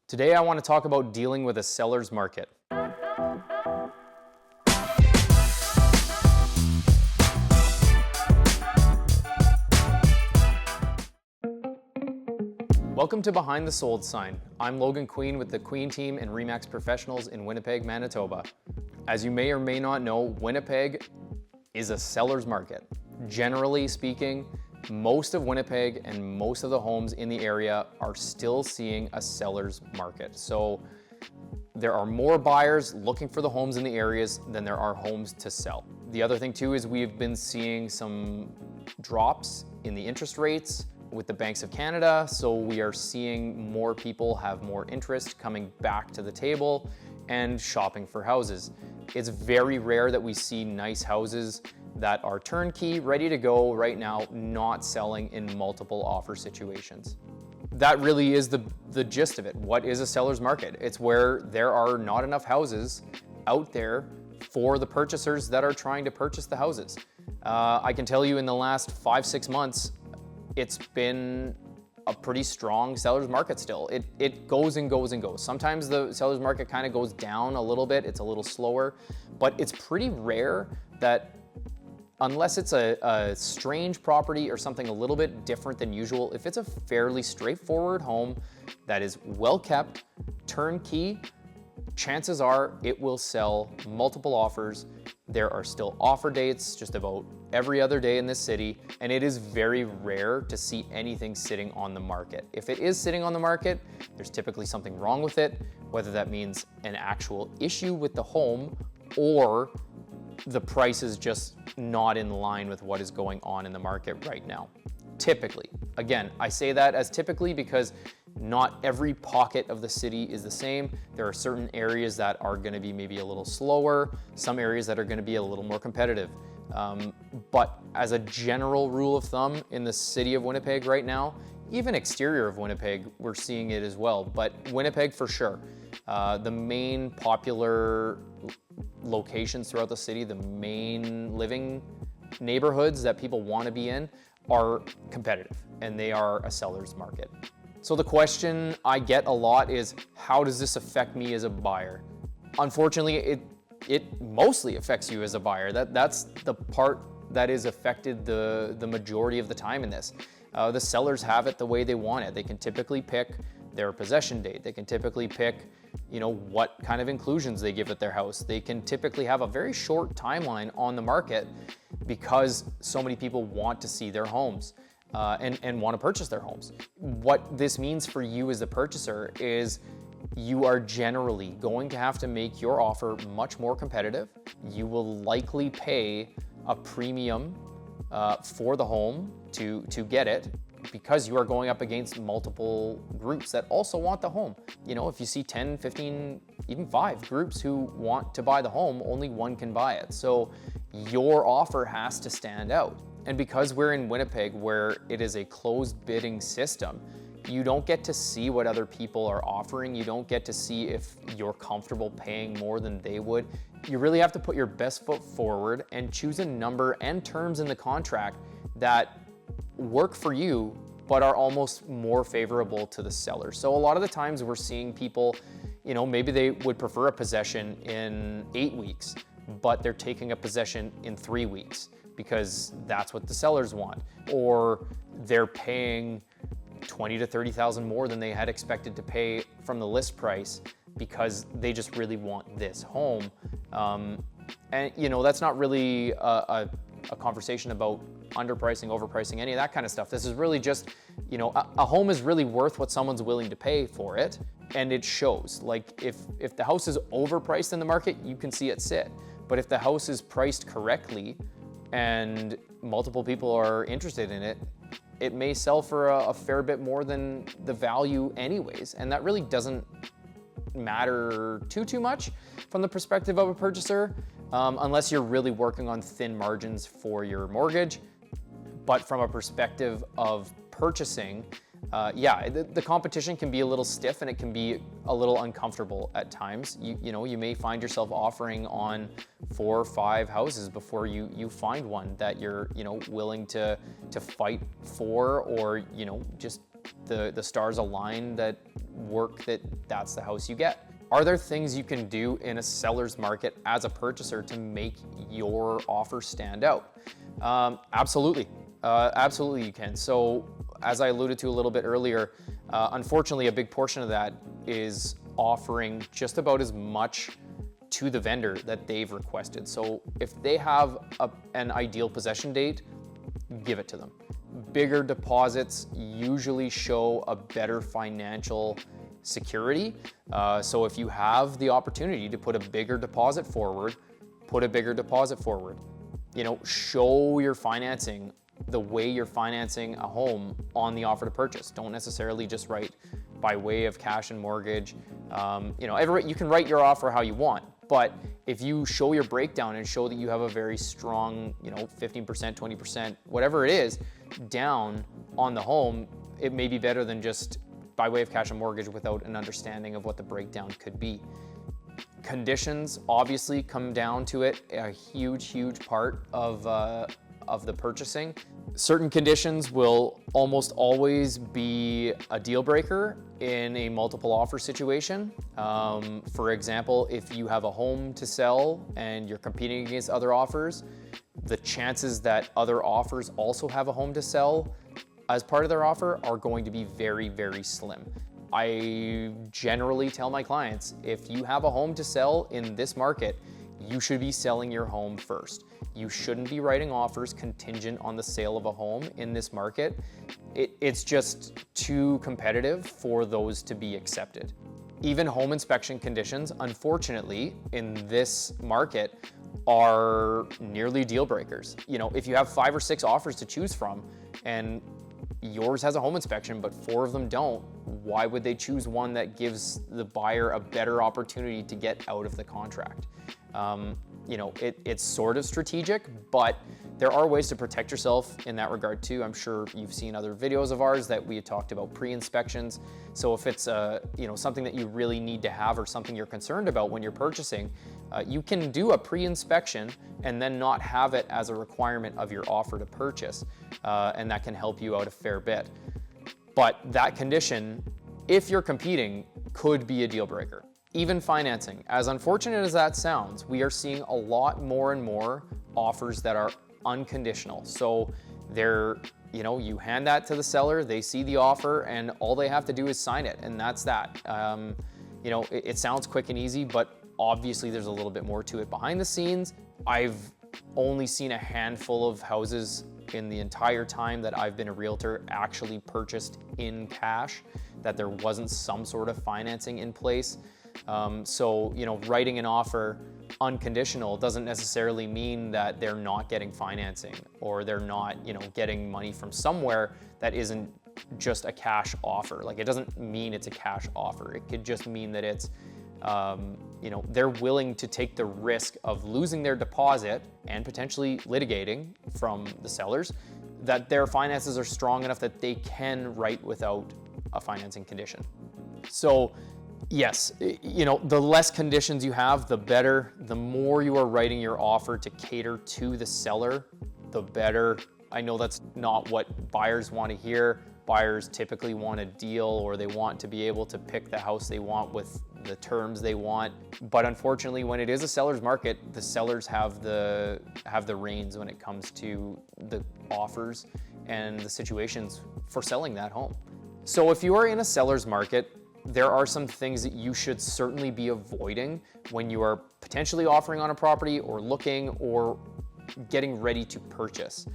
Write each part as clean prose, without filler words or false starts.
Today I want to talk about dealing with a seller's market. Welcome to Behind the Sold Sign. I'm Logan Queen with the Queen team and RE/MAX Professionals in Winnipeg, Manitoba. As you may or may not know, Winnipeg is a seller's market. Generally speaking, most of Winnipeg and most of the homes in the area are still seeing a seller's market. So there are more buyers looking for the homes in the areas than there are homes to sell. The other thing too is we've been seeing some drops in the interest rates with the banks of Canada. So we are seeing more people have more interest coming back to the table and shopping for houses. It's very rare that we see nice houses that are turnkey, ready to go right now, not selling in multiple offer situations. That really is the gist of it. What is a seller's market? It's where there are not enough houses out there for the purchasers that are trying to purchase the houses. I can tell you in the last 5-6 months, it's been a pretty strong seller's market still. It goes and goes and goes. Sometimes the seller's market kind of goes down a little bit. It's a little slower, but it's pretty rare that, unless it's a strange property or something a little bit different than usual, if it's a fairly straightforward home that is well kept, turnkey, chances are it will sell multiple offers. There are still offer dates just about every other day in this city, and it is very rare to see anything sitting on the market. If it is sitting on the market, there's typically something wrong with it, whether that means an actual issue with the home or the price is just not in line with what is going on in the market right now. Typically, again, I say that as typically because not every pocket of the city is the same. There are certain areas that are going to be maybe a little slower, some areas that are going to be a little more competitive. But as a general rule of thumb in the city of Winnipeg right now, even exterior of Winnipeg, we're seeing it as well, but Winnipeg for sure. The main popular locations throughout the city, the main living neighborhoods that people want to be in are competitive and they are a seller's market. So the question I get a lot is, how does this affect me as a buyer? Unfortunately, it mostly affects you as a buyer. That's the part that is affected the majority of the time in this. The sellers have it the way they want it. They can typically pick their possession date. They can typically pick, what kind of inclusions they give at their house. They can typically have a very short timeline on the market because so many people want to see their homes and want to purchase their homes. What this means for you as a purchaser is you are generally going to have to make your offer much more competitive. You will likely pay a premium for the home to get it, because you are going up against multiple groups that also want the home. If you see 10, 15, even 5 groups who want to buy the home, only one can buy it. So your offer has to stand out. And because we're in Winnipeg, where it is a closed bidding system, you don't get to see what other people are offering. You don't get to see if you're comfortable paying more than they would. You really have to put your best foot forward and choose a number and terms in the contract that work for you, but are almost more favorable to the seller. So a lot of the times we're seeing people, maybe they would prefer a possession in 8 weeks, but they're taking a possession in 3 weeks because that's what the sellers want. Or they're paying $20,000 to $30,000 more than they had expected to pay from the list price because they just really want this home. And that's not really a conversation about underpricing, overpricing, any of that kind of stuff. This is really just, a home is really worth what someone's willing to pay for it, and it shows. Like if the house is overpriced in the market, you can see it sit. But if the house is priced correctly and multiple people are interested in it, it may sell for a fair bit more than the value anyways. And that really doesn't matter too much from the perspective of a purchaser, unless you're really working on thin margins for your mortgage. But from a perspective of purchasing, the competition can be a little stiff and it can be a little uncomfortable at times. You may find yourself offering on 4 or 5 houses before you find one that you're willing to fight for, or just the stars align that work that that's the house you get. Are there things you can do in a seller's market as a purchaser to make your offer stand out? Absolutely. Absolutely you can. So as I alluded to a little bit earlier, unfortunately a big portion of that is offering just about as much to the vendor that they've requested. So if they have an ideal possession date, give it to them. Bigger deposits usually show a better financial security. So if you have the opportunity to put a bigger deposit forward, put a bigger deposit forward. You know, show your financing the way you're financing a home on the offer to purchase. Don't necessarily just write by way of cash and mortgage. You know, you can write your offer how you want, but if you show your breakdown and show that you have a very strong, you know, 15%, 20%, whatever it is, down on the home, it may be better than just by way of cash and mortgage without an understanding of what the breakdown could be. Conditions obviously come down to it, a huge part of the purchasing. Certain conditions will almost always be a deal breaker in a multiple offer situation. For example, if you have a home to sell and you're competing against other offers, the chances that other offers also have a home to sell as part of their offer are going to be very slim. I generally tell my clients, if you have a home to sell in this market, you should be selling your home first. You shouldn't be writing offers contingent on the sale of a home in this market. It's just too competitive for those to be accepted. Even home inspection conditions, unfortunately, in this market are nearly deal breakers. You know, if you have 5 or 6 offers to choose from and yours has a home inspection, but 4 of them don't, why would they choose one that gives the buyer a better opportunity to get out of the contract? You know, it's sort of strategic, but there are ways to protect yourself in that regard too. I'm sure you've seen other videos of ours that we talked about pre-inspections. So if it's you know, something that you really need to have or something you're concerned about when you're purchasing, you can do a pre-inspection and then not have it as a requirement of your offer to purchase, and that can help you out a fair bit. But that condition, if you're competing, could be a deal breaker. Even financing, as unfortunate as that sounds, we are seeing a lot more and more offers that are unconditional. So they're, you know, you hand that to the seller, they see the offer, and all they have to do is sign it, and that's that. You know, it sounds quick and easy, but obviously there's a little bit more to it behind the scenes. I've only seen a handful of houses in the entire time that I've been a realtor actually purchased in cash, that there wasn't some sort of financing in place. So, you know, writing an offer unconditional doesn't necessarily mean that they're not getting financing or they're not, you know, getting money from somewhere that isn't just a cash offer. Like, it doesn't mean it's a cash offer. It could just mean that it's, you know, they're willing to take the risk of losing their deposit and potentially litigating from the sellers, that their finances are strong enough that they can write without a financing condition. So yes, you know, the less conditions you have, the better. The more you are writing your offer to cater to the seller, the better. I know that's not what buyers want to hear. Buyers typically want a deal, or they want to be able to pick the house they want with the terms they want. But unfortunately, when it is a seller's market, the sellers have the reins when it comes to the offers and the situations for selling that home. So if you are in a seller's market, there are some things that you should certainly be avoiding when you are potentially offering on a property or looking or getting ready to purchase.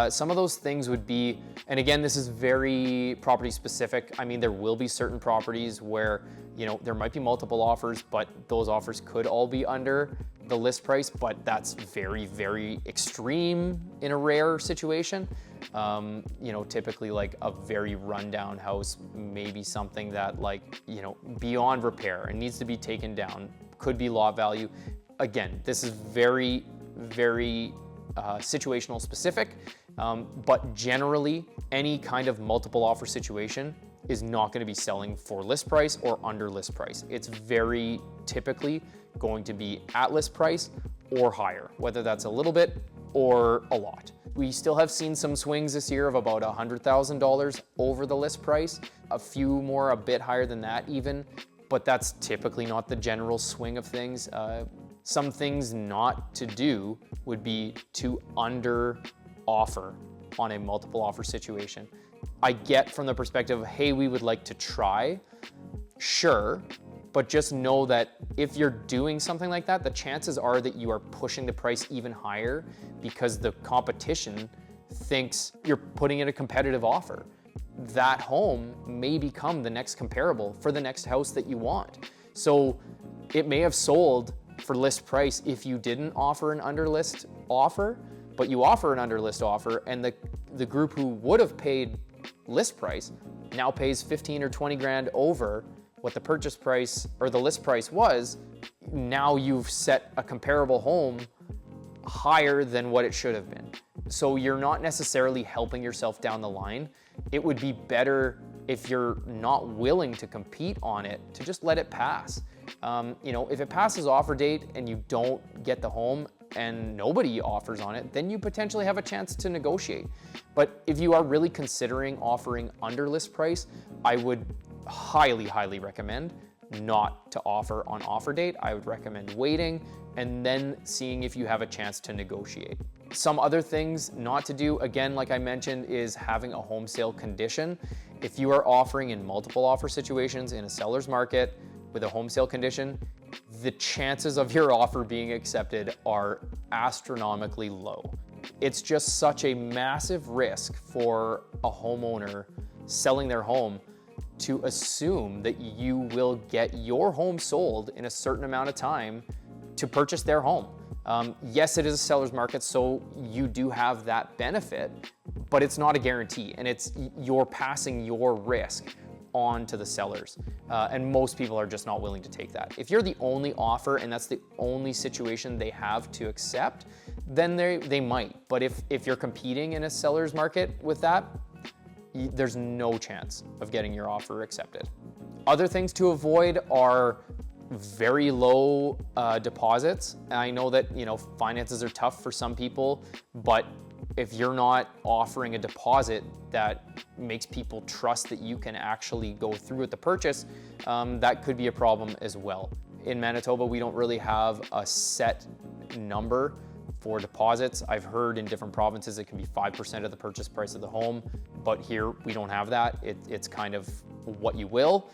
Some of those things would be, and again, this is very property specific. I mean, there will be certain properties where, you know, there might be multiple offers, but those offers could all be under the list price, but that's very extreme in a rare situation. You know, typically like a very rundown house, maybe something that, like, you know, beyond repair and needs to be taken down, could be lot value. Again, this is very situational specific, but generally any kind of multiple offer situation is not going to be selling for list price or under list price. It's very typically going to be at list price or higher, whether that's a little bit or a lot. We still have seen some swings this year of about $100,000 over the list price, a few more a bit higher than that even, but that's typically not the general swing of things. Some things not to do would be to under offer on a multiple offer situation. I get from the perspective of, hey, we would like to try, sure, but just know that if you're doing something like that, the chances are that you are pushing the price even higher because the competition thinks you're putting in a competitive offer. That home may become the next comparable for the next house that you want. So it may have sold for list price if you didn't offer an under list offer, but you offer an under list offer, and the group who would have paid list price now pays 15 or 20 grand over what the purchase price or the list price was. Now you've set a comparable home higher than what it should have been. So you're not necessarily helping yourself down the line. It would be better, if you're not willing to compete on it, to just let it pass. If it passes offer date and you don't get the home and nobody offers on it, then you potentially have a chance to negotiate. But if you are really considering offering under list price, I would highly, highly recommend not to offer on offer date. I would recommend waiting and then seeing if you have a chance to negotiate. Some other things not to do, again, like I mentioned, is having a home sale condition. If you are offering in multiple offer situations in a seller's market with a home sale condition, the chances of your offer being accepted are astronomically low. It's just such a massive risk for a homeowner selling their home to assume that you will get your home sold in a certain amount of time to purchase their home. Yes, it is a seller's market, so you do have that benefit, but it's not a guarantee, and you're passing your risk on to the sellers. And most people are just not willing to take that. If you're the only offer and that's the only situation they have to accept, then they might. But if you're competing in a seller's market with that, there's no chance of getting your offer accepted. Other things to avoid are very low deposits. I know that finances are tough for some people, but if you're not offering a deposit that makes people trust that you can actually go through with the purchase, that could be a problem as well. In Manitoba, we don't really have a set number for deposits. I've heard in different provinces it can be 5% of the purchase price of the home, but here we don't have that. It's kind of what you will,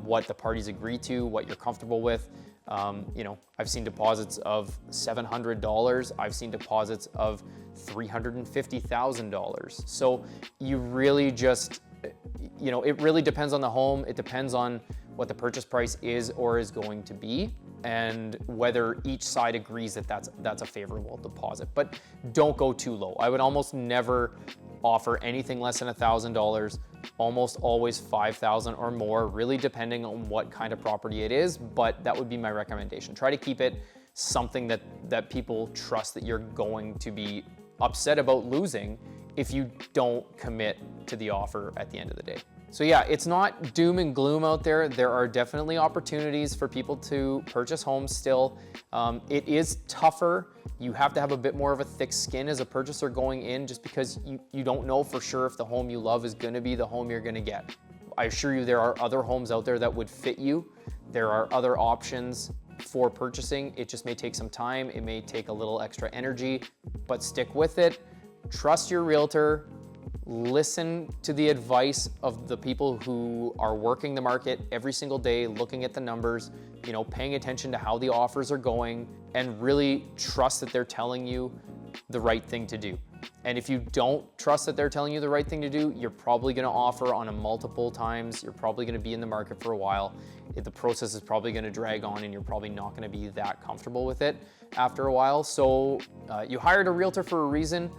what the parties agree to, what you're comfortable with. I've seen deposits of $700. I've seen deposits of $350,000. So you really just, it really depends on the home. It depends on what the purchase price is or is going to be, and whether each side agrees that that's a favorable deposit. But don't go too low. I would almost never offer anything less than $1,000, almost always $5,000 or more, really depending on what kind of property it is, but that would be my recommendation. Try to keep it something that people trust that you're going to be upset about losing if you don't commit to the offer at the end of the day. So yeah, it's not doom and gloom out there. There are definitely opportunities for people to purchase homes still. It is tougher. You have to have a bit more of a thick skin as a purchaser going in, just because you don't know for sure if the home you love is gonna be the home you're gonna get. I assure you there are other homes out there that would fit you. There are other options for purchasing. It just may take some time. It may take a little extra energy, but stick with it. Trust your realtor. Listen to the advice of the people who are working the market every single day, looking at the numbers, paying attention to how the offers are going, and really trust that they're telling you the right thing to do. And if you don't trust that they're telling you the right thing to do, you're probably going to offer on a multiple times. You're probably going to be in the market for a while. The process is probably going to drag on, and you're probably not going to be that comfortable with it after a while. So you hired a realtor for a reason.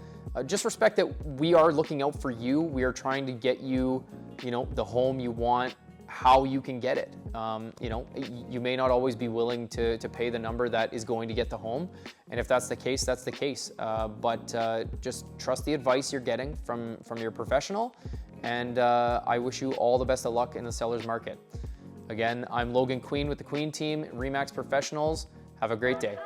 Just respect that we are looking out for you. We are trying to get you, the home you want, how you can get it. You may not always be willing to pay the number that is going to get the home. And if that's the case, that's the case. But just trust the advice you're getting from your professional. And I wish you all the best of luck in the seller's market. Again, I'm Logan Queen with the Queen team, RE/MAX Professionals. Have a great day.